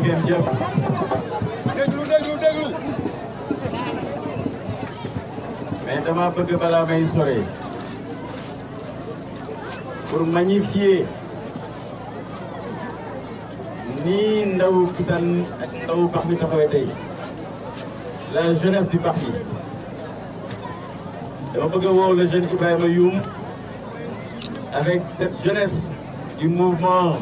ngeen jëf. déglu. mais dama bëgg balaa may sore pour magnifier ni ndaw Kisane ak ndaw parti taxawee tey la jeunesse du parti dama bëgg a woo le jeune Ibrahima Youm avec cette jeunesse du mouvement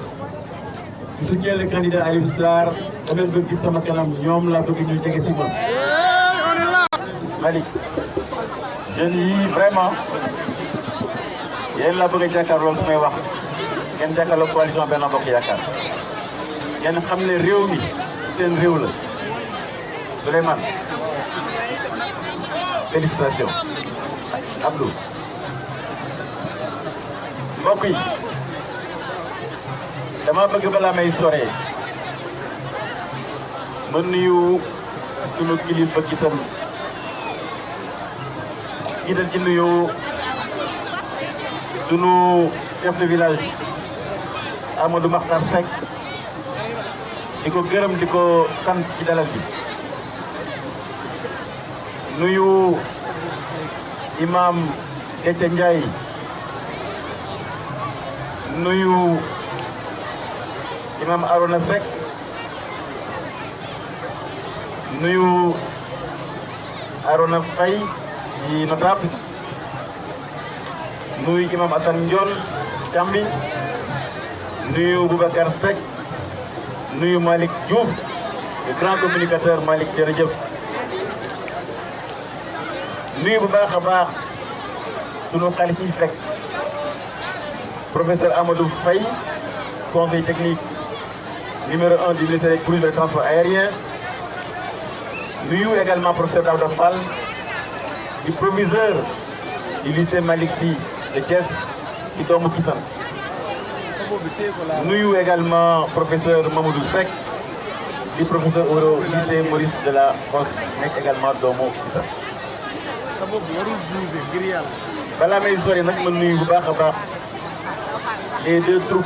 qui soutient le candidat Aliou Sarr ba ngeen bëgg gis sama kanam ñoom laa bëgg ñu jege si ma. Malick jeunes yi vraiment yéen laa bëgg a jàkkaarloo su may wax ngeen jàkkaarloo coalition Benno Bokk Yaakaar ngeen xam ne réew mi seen réew la. Souleymane félicitations Abdou mbokk yi dama bëgg balaa may sore ma nuyu sunu kilifa Kisane jiital ci nuyu sunu chef de village Amadou Makhtar Seck di ko gërëm di ko sant ci dalal bi nuyu imam Déthié Ndiaye nuyu imam Arona Seck nuyu Arona Faye di notable nuyu imam Assane Ndiol Thiambi nuyu Boubacar Seck nuyu Malick Diouf le grand communicateur Malick jërëjëf nuyu bu baax a baax sunu xarit yi fekk professeur Amadou Faye conseil technique numéro 1 du ministère des Tourisme et des Transports aériens nuyu également professeur Daouda Fall du proviseur du lycée Malick Sy de Thiès ci doomu Kisane nuyu également professeur Mamadou Seck du professeur au lycée Maurice de la Fosse nekk également doomu Kisane balaa may sori nag ma nuyu bu baax a baax les deux troupes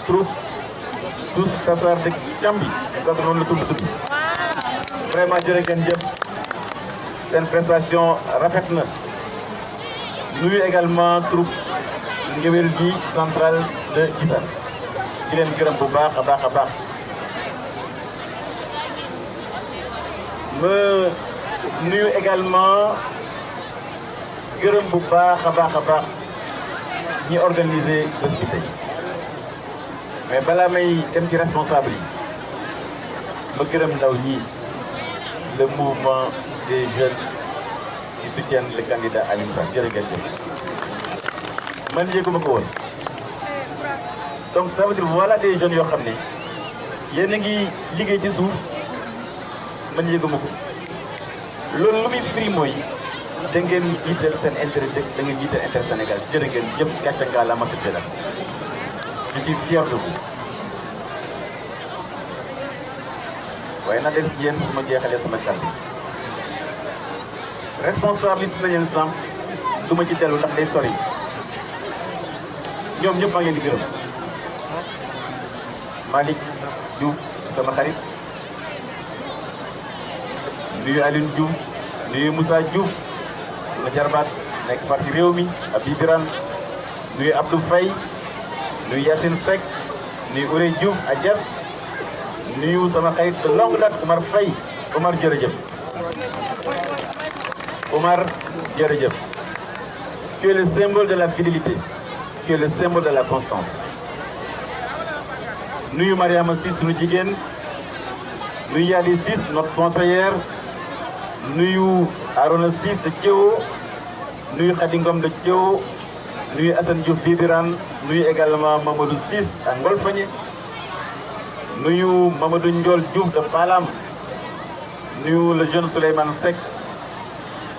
tous Tassar de Thiambi donc noonu la tudd vraiment jërë ngeen jëf seen prestation rafet na nuyu également troupe ngewel ji centrale de Kisane di leen gërëm bu baax a baax a baax ma nuyu également gërëm bu baax a baax ñi organiser bés bi tey mais balaa may dem ci responsable yi ma gërëm ndaw ñi le mouvement des jeunes qui soutiennent le candidat Aliou Sarr jërë ngeen jëf man yëguma ko woon donc ça veut dire voilà des jeunes yoo xam ne yéen a ngi liggéey ci suuf man yëguma ko loolu lu muy firi mooy da ngeen jiital seen intérêt dëkk da ngeen jiital intérêt Sénégal jërë ngeen jëf gàcce nga la matute la je suis fier de vous waaye na des yéen su ma jeexalee sama kàddu responsabilité nañu leen sànq du ma ci dellu ndax day sori ñoom ñëpp maa ngi leen di gërëm Malick Diouf sama xarit nuyu Alioune Diouf nuyu Moussa Diouf sama jarbaat nekk parti réew mi Abi Birane nuyu Abdou Faye nuyu Yacine Seck nuyu Ourey Diouf Adjas nuyu sama xarit de longue date Omar Faye Omar jërëjëf Omar jërëjëf tu es le symbole de la fidélité tu es le symbole de la constance nuyu Mariama Ciss sunu jigéen nuyu Yali Ciss notre conseillère nuyu Arona Ciss de Thiéwo nuyu Khady Ngom de Thiéwo nuyu Assane Diouf Bibiran nuyu également Mamadou Ciss à Ngolfagné nuyu Mamadou Ndiol Diouf de Palam nuyu le jeune Souleymane Seck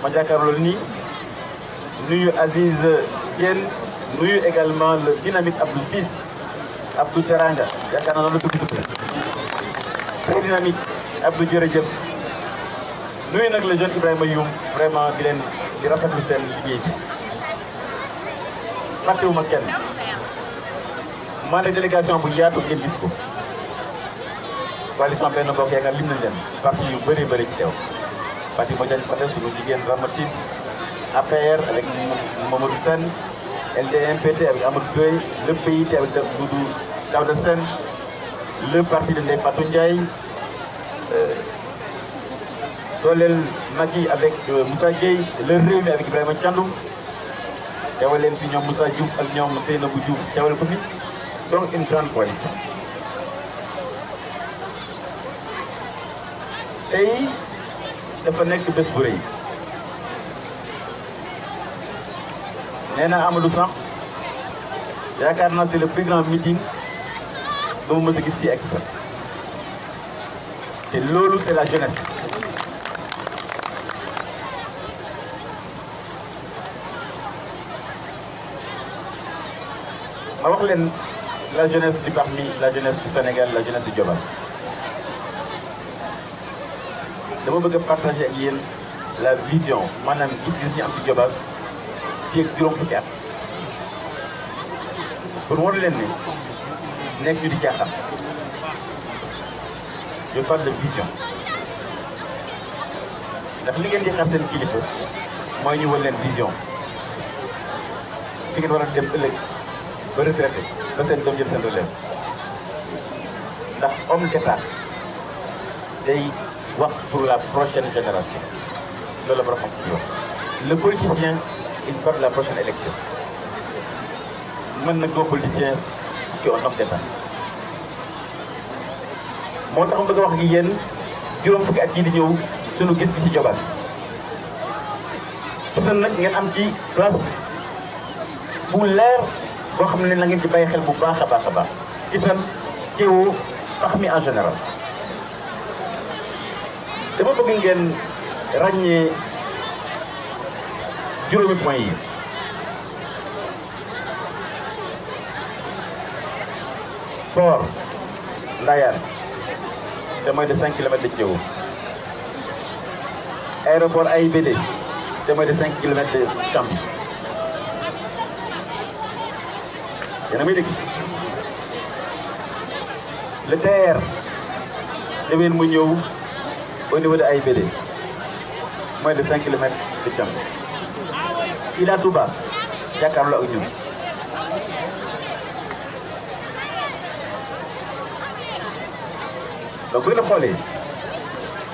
ma jàkkaarloo nii nuyu Aziz Diène nuyu également le dynamique Abdou Ciss Abdou Teranga yaakaar naa noonu la dugg très dynamique Abdou jërëjëf nuyu nag le jeune Ibrahima Youm vraiment di leen di rafetlu seen liggéey bi fàttewuma kenn maa ne délégation bu yaatu ngeen gis ko coalition Benno Bokk Yaakaar lim nañ leen parti yu bëri bëri ci teew parti Modiane Fadel suñu jigéen Ramatine APR avec Mamadou Sène LDMPT avec Amadou Gueye le PIT avec Doudou Daouda Sène le parti de Ndeye Fatou Ndiaye Dolel Macky avec Moussa Gueye le Rewmi avec Ibrahima Thiandoum teewal leen fi ñoom Moussa Diouf ak ñoom Seynabou Diouf teewal ko fi donc une grande coalition. tey dafa nekk bés bu rëy nee na Amadou Samb yaakaar naa c'est le plus grand meeting ba mu mës a gis ci extra te loolu c'est la jeunesse. ma wax leen la jeunesse du parmi la jeunesse du Sénégal la jeunesse du Diobass dama bëgg a partager ak yéen la vision maanaam gis-gis ñu am ci Diobass fii ak juróom fukki at pour wan leen ne nekk ñu di caaxaan je parle de vision ndax li ngeen di xaar seen kilifa mooy ñu wan leen vision fi ngeen war a dem ëllëg ba retraité ba seen doom jël seen relève ndax homme d'État day wax pour la prochaine génération loolu la borom xam ci wax le politicien il porte la prochaine élection mën na koo politicien ci un homme d'État moo tax ma bëgg a wax gi yéen juróom fukki at yi di ñëw suñu gis-gis ci Diobass parce que nag ngeen am ci place bu leer boo xam ne na ngeen ci bàyyi xel bu baax a baax a baax ci seen ceewu pax mi en général dama bëgg ngeen ràññee juróomi point yi port Ndayane te mooy de 5 kilomètres de Thiéwo aéroport AIBD te mooy de 5 kilomètres de Chambi yéen a may dégg le TER demeen mu ñëw au niveau de AIBD moins de 5 kilomètres de Thiambi Ila Touba jàkkaarloo ak ñun donc bu ngeen xoolee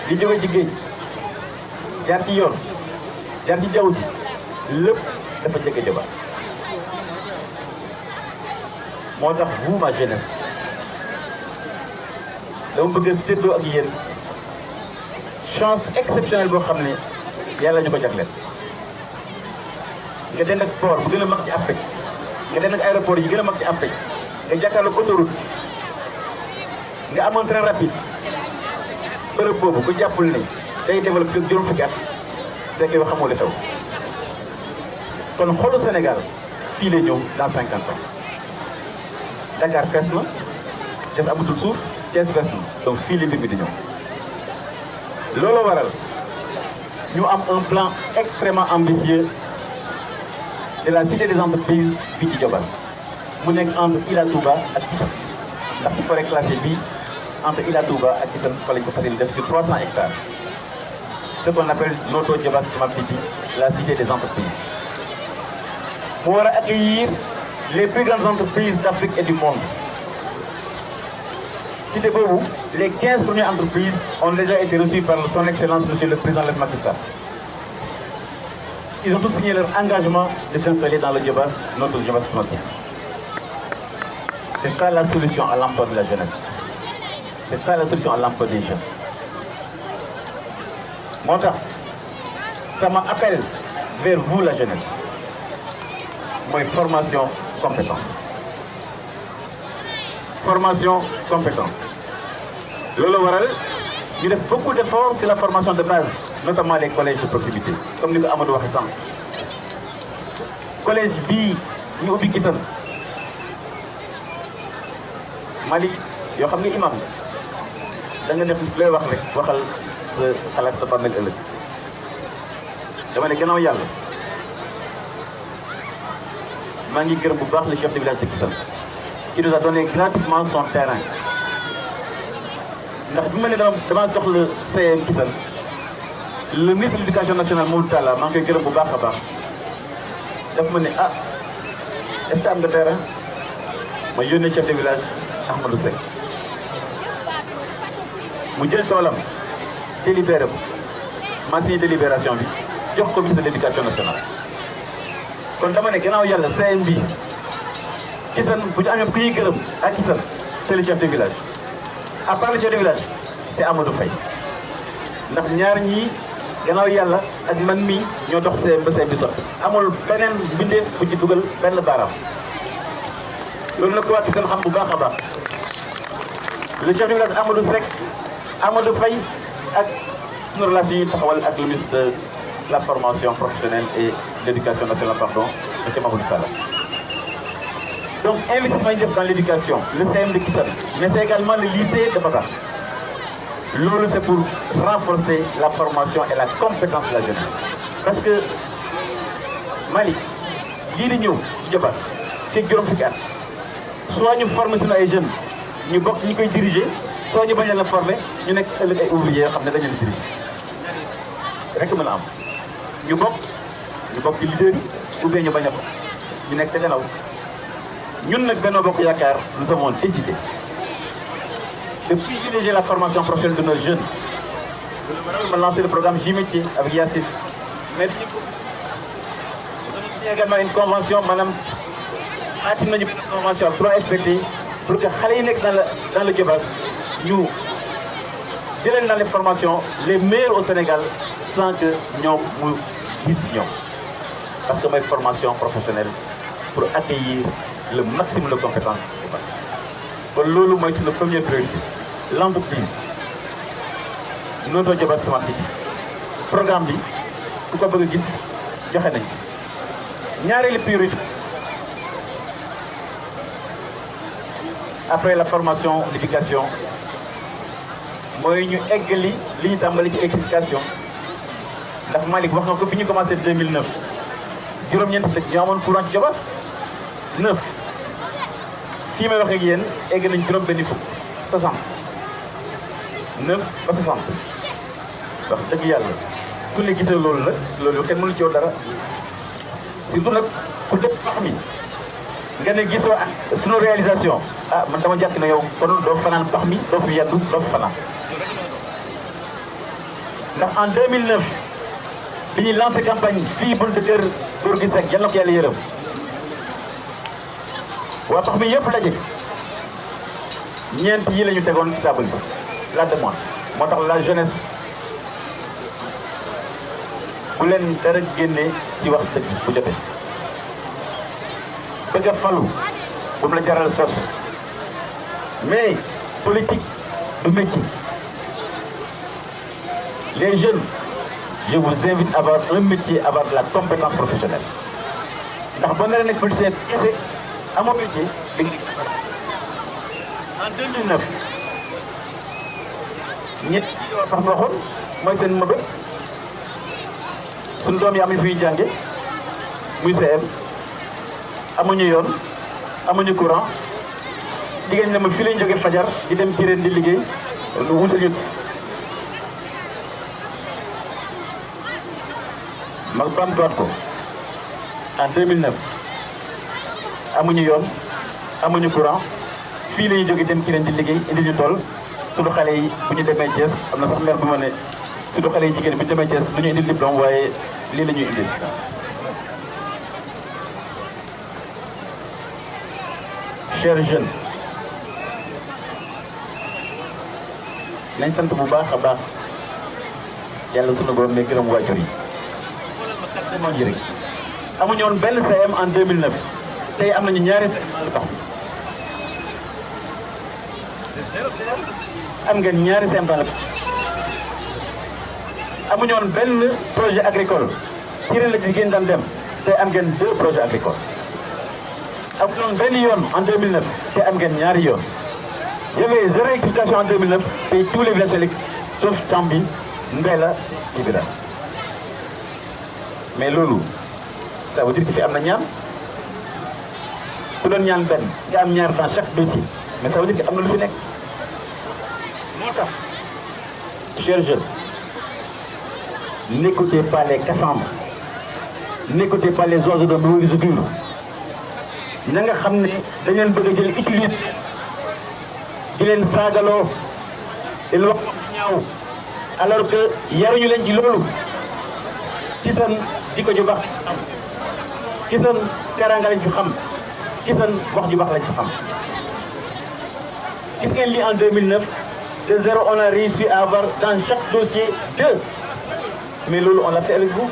li jóge ci géej jaar ci yoon jaar ci jaww ji lépp dafa jege Diobass moo tax vous ma jeunesse dama bëgg a séddoo ak yéen chance exceptionnelle boo xam ne yàlla ñu ko jagleel nga den ak port bu gën a mag ci Afrique nga den ak aéroport yi gën a mag ci Afrique nga jàkkaarloog autoroute nga amoon train rapide bërëb boobu ku jàppul ne day développé juróom fukki at fekk yoo xamoo li xew kon xolu Sénégal fii lay ñëw dans 50 ans Dakar fees na des amatul suuf Thiès fees na donc fii la mbir mi di ñëw loolu waral ñu am un plan extrêmement ambitieux de la cité des entreprises fii ci Diobass mu nekk entre Ila Touba ak Kissane ndax ci forêt classée bi entre Ila Touba ak Kissane fa lañ ko facilité def sur 300 hectares ce qu'on appelle Noto Diobass Smart City la cité des entreprises mu war a accueillir les plus grandes entreprises d'Afrique et du monde. Cité boobu les 15 premières entreprises ont déjà été reçues par son excellence monsieur le président Macky Sall. Ils ont tous signé leur engagement de s'installer dans le Diobass, notre Diobass Smart City. C'est ça la solution à l'emploi de la jeunesse. C'est ça la solution à l'emploi des jeunes. moo tax sama appel vers vous la jeunesse mooy formation compétente. Formation compétente. loolu waral ñu def beaucoup d'efforts sur la formation de base notamment les collèges de proximité comme ni ko Amadou waxee sànq collège bii ñu ubbi Kissane Mali yoo xam ne imam da nga def looy wax rek waxal sa xalaat sa bàmmeel ëllëg dama ne gannaaw yàlla maa ngi gërëm bu baax le chef de village de Kissane qui nous a donné gratuitement son terrain ndax bi ma ne dama soxla CM Kisane le ministre de l'éducation nationale Mamadou Talla maa ngi koy gërëm bu baax a baax daf ma ne ah est-ce que am nga terrain ma yónnee chef de village Ahmadou Seck mu jël toolam délibéré ko ma signé délibération bi jox ko ministre de l'éducation nationale. kon dama ne gannaaw yàlla CM bi Kisane bu ñu amee ku ñuy gërëm ak Kisane c'est le chef de village à part le chef de village c'est Amadou Faye ndax ñaar ñii gannaaw yàlla ak man mii ñoo dox CM ba CM bi sotti amul beneen mbindeef bu ci dugal benn baaraam loolu nag ko waa Kisane xam bu baax a baax le chef de village Amadou Seck Amadou Faye ak suñu relation yi taxawal ak le ministre de la formation professionnelle et de l'éducation nationale, pardon, M. Mamadou Talla. Donc, investissement dans l'éducation, le CM de Kisane, mais c'est également le lycée de Bata. L'ONU, c'est pour renforcer la formation et la compétence de la jeunesse. Parce que, Mali, l'Union, c'est soit nous formons les jeunes, nous pouvons diriger, soit nous pouvons les former, nous sommes les ouvriers, nous sommes les diriger. Recommandable. Ñu bokk ci leader yi ou bien ñu bañ a ko ñu nekk te gannaaw ñun nag Benno Bokk Yaakaar nous avons décidé de privilégier la formation professionnelle de nos jeunes. Nous avons lancé le programme J-Métier avec Yassine. Mais nous avons signé également une convention, madame, une convention à 3 FPT pour que les enfants dans le Diobass, nous jëleen dans les formations les meilleures au Sénégal sans que nous disions. Parce que ma formation professionnelle pour accueillir le maximum de compétences. Pour l'eau, moi, c'est le premier priorité. L'entreprise. Notre Diobass Smart City. Programme bi, pourquoi bëgg gis joxe nañ. Ñaareelu priorité. Après la formation, l'éducation, mooy ñu eggali li ñu tàmbali ci électrification ndax Malick wax na ko bi ñu commencé 2009 juróom-ñeenti dëkk ñoo amoon courant ci Diobass 9 fii may wax ak yéen egg nañ juróom benni fukk 60 9 ba 60 wax dëgg yàlla ku ne gisee loolu la loolu kenn mënu ci yow dara surtout nag ku dëkk pax mi nga ne gisoo sunu réalisation ah man dama jàpp ne yow kon doo fanaan pax mi doo fi yendu doo fi fanaan ndax en 2009 bi ñuy lancé campagne fii bul de kër góor gi Seck yal na ko yàlla yërëm waa pax mi yëpp daje ñeent yi la ñu tegoon ci table bi la demande moo tax la jeunesse bu leen dara génne ci wax dëgg bu jotee bëgg a falu bu mu la jaral sos mais politique du métier. Les jeunes, je vous invite à avoir un métier, à avoir de la compétence professionnelle. Ndax boo naree nekk politicien kese amoo métier di nga en 2009 ñett yi wax ma waxoon mooy seen mëbët suñu doom yi amuñu fi ñuy jànge muy CM amuñu yoon amuñu courant jigéen ñi ma fii lañ jógee fajar di dem ci ren di liggéey lu wutal ñu ma bamtuwaat ko en 2009 amuñu yoon amuñu courant fii la ñuy jógee dem ci ren di liggéey indi ñu tool suñu xale yi bu ñu demee Thiès am na sax mère bu ma ne suñu xale yi jigéen bu ñu demee Thiès lu ñu indil diplôme waaye lii la ñuy indil. Chers jeunes nañ sant bu baax a baax yàlla sunu borom ne gërëm waajur yi. moo njëriñ amuñu woon benn CM en 2009 tey am nañu ñaari CM tax am ngeen ñaari CM dans le amuñu woon benn projet agricole ci ren la jigéen daan dem tey am ngeen 2 projets agricoles amuñu woon benn yoon en 2009 tey am ngeen ñaari yoon. Il y avait zéro électrification en 2009 et tous les villages électriques sauf Thiambi, Mbella et Bira. Mais loolu ça veut dire que fi am na ñaan ku doon ñaan benn nga am ñaar dans chaque dossier mais ça veut dire que am na lu fi nekk moo Chers jeunes, n'écoutez pas les Cassandres, n'écoutez pas les oiseaux de mauvais augure. Na nga xam ne dañ leen bëgg a jël utiliser di leen saagaloo di leen wax ñaaw alors que yaruñu leen ci loolu ci seen jikko ju baax am ci seen teraanga lañ fi xam ci seen wax ju baax lañ fi xam. Gis ngeen lii en 2009 de zéro on a réussi à avoir dans chaque dossier 2, mais loolu on l'a fait avec vous.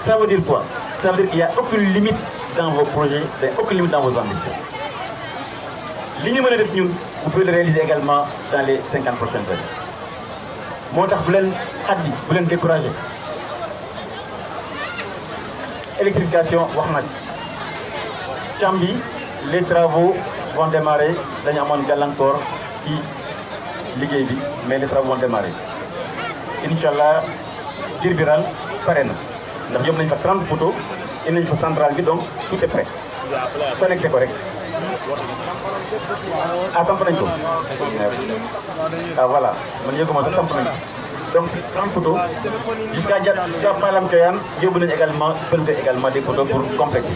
Ça veut dire quoi? Ça veut dire qu'il n'y a aucune limite dans vos projets, il n'y a aucune limite dans vos ambitions. Li ñu mën a def ñun vous pouvez le réaliser également dans les 50 prochaines années. moo tax bu leen xaddi bu leen découragé. Électrification wax na Thiam bi les travaux vont démarrer dañu amoon gàllankoor ci liggéey bi mais les travaux vont démarrer incha allah Diourbel pare na ndax yóbbu nañu fa 30 poteaux indi nañu fa centrale bi donc tout est prêt connecté ko rek. Ah samp nañ ko ah voilà man yëguma sax samp nañ ko donc 30 poteaux jusqu'à Palam Thioyane yóbbu nañu également prélevé également des poteaux pour compléter.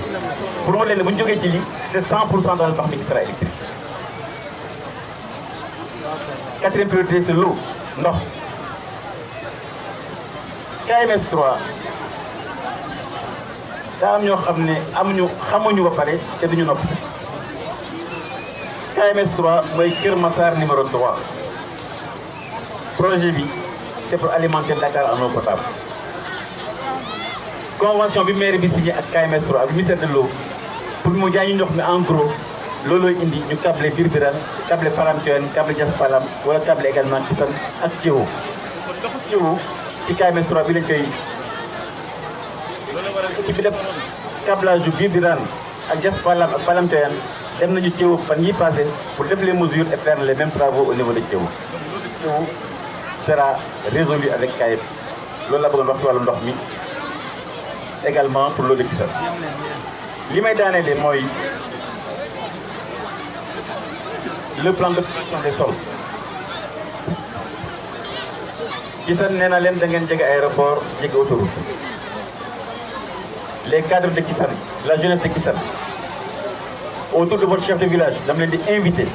Pour mu leen ne bu ñu jógee ci lii c'est 100% dans le parc qui sera électrique. Quatrième priorité c'est l'eau ndox. KMS 3 daa am ñoo xam ne xamuñu ba pare te duñu noppi. KMS 3 mooy Kër Massar numéro 3 projet bi c'est pour alimenter Dakar en eau potable. Convention bi maire bi signé ak KMS 3 ak ministère de l'eau pour mu jaay ñu ndox mi en gros loolooy indi ñu câble Diourbel câble Palam Thioyane câble Diass Palam wala câble également ci tan ak Thiéwo. ndoxu Thiéwo ci KMS 3 bi lañ koy ci bi def câblage yu Diourbel ak Diass Palam ak Palam Thioyane dem nañu Thiéwo fan yii passé pour def les mesures et faire les mêmes travaux au niveau de Thiéwo. Thiéwo sera résolu avec KMS loolu la bëggoon wax ci wàllu ndox mi également pour l'eau de Kissane. li may daanelee mooy le plan d'occupation des sols. Kissane nee na leen da ngeen jege aéroport jege autoroute. Les cadres de Kissane, la jeunesse de Kissane, autour de votre chef de village dama leen di invité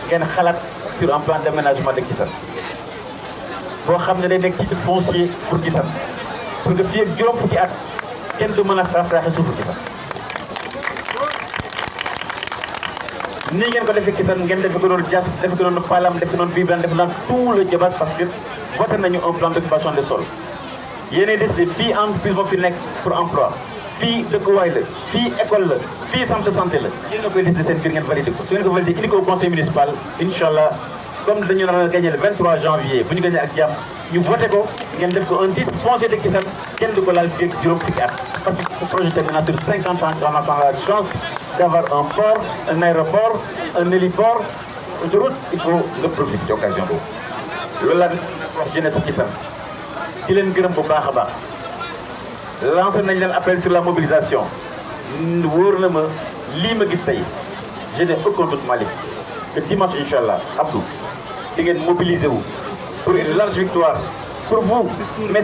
ngeen xalaat sur un plan d'aménagement de Kissane boo xam ne day nekk titre foncier pour Kissane pour que fii ak juróom fukki at kenn du mën a saaxee suufu Kissane. nii ngeen ko defee Kissane ngeen defe ko doon Diass defe ko doon Palam defe ko doon Diourbel defe dans tout le Diobass parce que voté nañu un plan d'occupation des sols. yéenay décidé fii entreprise moo fi nekk pour emploi fii dëkkuwaay la fii école la fii centre de santé la yéen a koy décidé seen biir ngeen validé ko su ngeen ko validé indi ko au conseil municipal incha allah comme dañu nar a gagné le 23 janvier bu ñu gagné ak jàmm ñu voté ko ngeen def ko un titre foncier de Kissane kenn du ko laal fii ak juróom fukki at parce que ce projet termine sur 50 ans on a la chance d'avoir un port un aéroport un héliport autoroute il faut nga profiter d'occasion boobu loolu laa wax jeunesse Kissane di leen gërëm bu baax a baax lancé nañ leen appel sur la mobilisation wóor na ma lii ma gis tey je n'ai aucun doute Malick que dimanche incha allah Abdou di ngeen mobiliser wu pour une large victoire pour vous mais